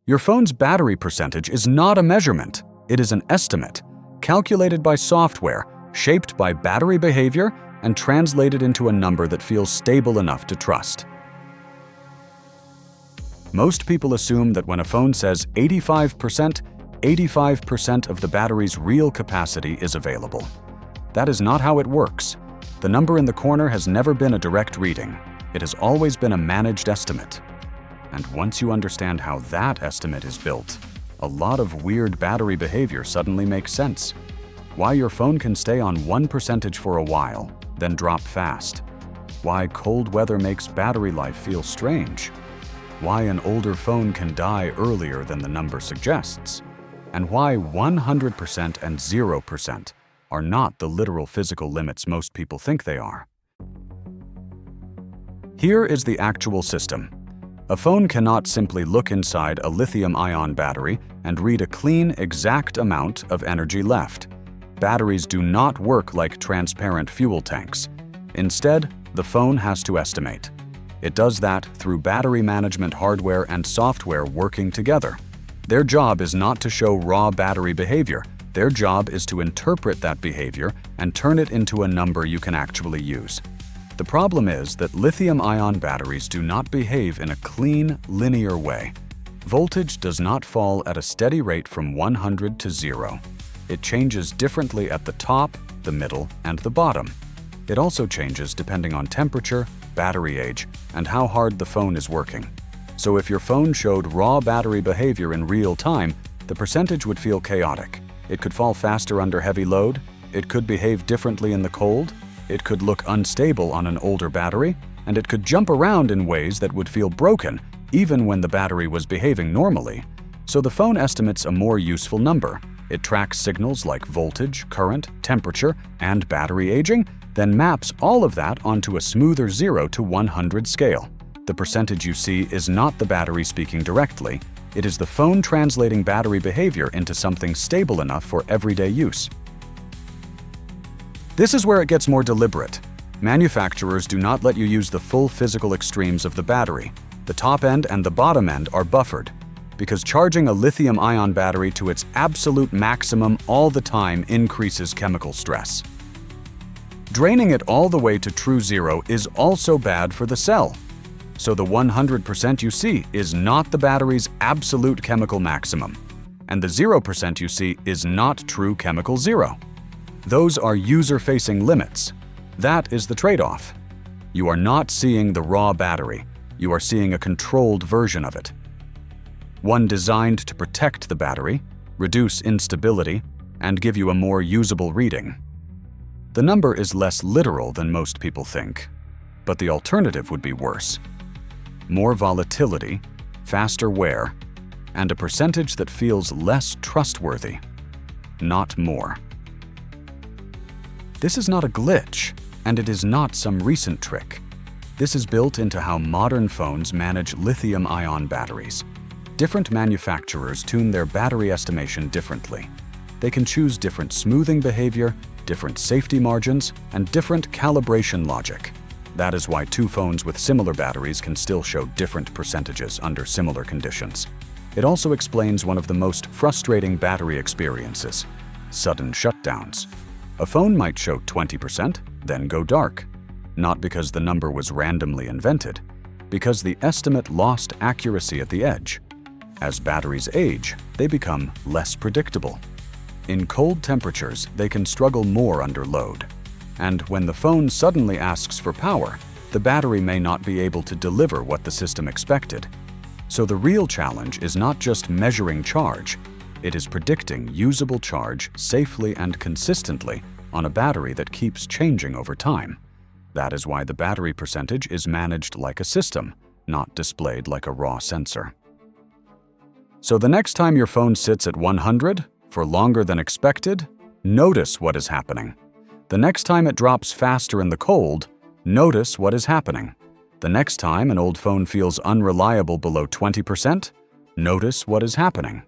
Your phone's battery percentage is not a measurement. It is an estimate, calculated by software, shaped by battery behavior, and translated into a number that feels stable enough to trust. Most people assume that when a phone says 85% of the battery's real capacity is available. That is not how it works. The number in the corner has never been a direct reading. It has always been a managed estimate. And once you understand how that estimate is built, a lot of weird battery behavior suddenly makes sense. Why your phone can stay on 1% for a while, then drop fast. Why cold weather makes battery life feel strange. Why an older phone can die earlier than the number suggests. And why 100% and 0% are not the literal physical limits most people think they are. Here is the actual system. A phone cannot simply look inside a lithium-ion battery and read a clean, exact amount of energy left. Batteries do not work like transparent fuel tanks. Instead, the phone has to estimate. It does that through battery management hardware and software working together. Their job is not to show raw battery behavior. Their job is to interpret that behavior and turn it into a number you can actually use. The problem is that lithium-ion batteries do not behave in a clean, linear way. Voltage does not fall at a steady rate from 100 to 0. It changes differently at the top, the middle, and the bottom. It also changes depending on temperature, battery age, and how hard the phone is working. So if your phone showed raw battery behavior in real time, the percentage would feel chaotic. It could fall faster under heavy load. It could behave differently in the cold. It could look unstable on an older battery, and it could jump around in ways that would feel broken, even when the battery was behaving normally. So the phone estimates a more useful number. It tracks signals like voltage, current, temperature, and battery aging, then maps all of that onto a smoother 0 to 100 scale. The percentage you see is not the battery speaking directly. It is the phone translating battery behavior into something stable enough for everyday use. This is where it gets more deliberate. Manufacturers do not let you use the full physical extremes of the battery. The top end and the bottom end are buffered, because charging a lithium-ion battery to its absolute maximum all the time increases chemical stress. Draining it all the way to true zero is also bad for the cell. So the 100% you see is not the battery's absolute chemical maximum, and the 0% you see is not true chemical zero. Those are user-facing limits. That is the trade-off. You are not seeing the raw battery. You are seeing a controlled version of it. One designed to protect the battery, reduce instability, and give you a more usable reading. The number is less literal than most people think, but the alternative would be worse. More volatility, faster wear, and a percentage that feels less trustworthy, not more. This is not a glitch, and it is not some recent trick. This is built into how modern phones manage lithium-ion batteries. Different manufacturers tune their battery estimation differently. They can choose different smoothing behavior, different safety margins, and different calibration logic. That is why two phones with similar batteries can still show different percentages under similar conditions. It also explains one of the most frustrating battery experiences: sudden shutdowns. A phone might show 20%, then go dark. Not because the number was randomly invented, because the estimate lost accuracy at the edge. As batteries age, they become less predictable. In cold temperatures, they can struggle more under load. And when the phone suddenly asks for power, the battery may not be able to deliver what the system expected. So the real challenge is not just measuring charge, it is predicting usable charge safely and consistently on a battery that keeps changing over time. That is why the battery percentage is managed like a system, not displayed like a raw sensor. So the next time your phone sits at 100 for longer than expected, notice what is happening. The next time it drops faster in the cold, notice what is happening. The next time an old phone feels unreliable below 20%, notice what is happening.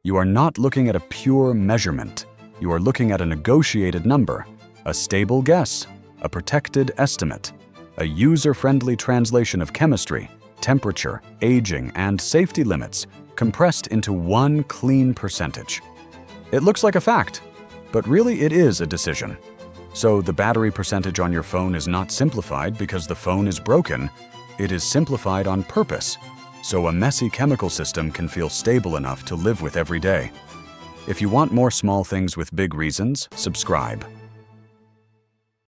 You are not looking at a pure measurement. You are looking at a negotiated number, a stable guess, a protected estimate, a user-friendly translation of chemistry, temperature, aging, and safety limits compressed into one clean percentage. It looks like a fact, but really it is a decision. So the battery percentage on your phone is not simplified because the phone is broken. It is simplified on purpose, so a messy chemical system can feel stable enough to live with every day. If you want more small things with big reasons, subscribe.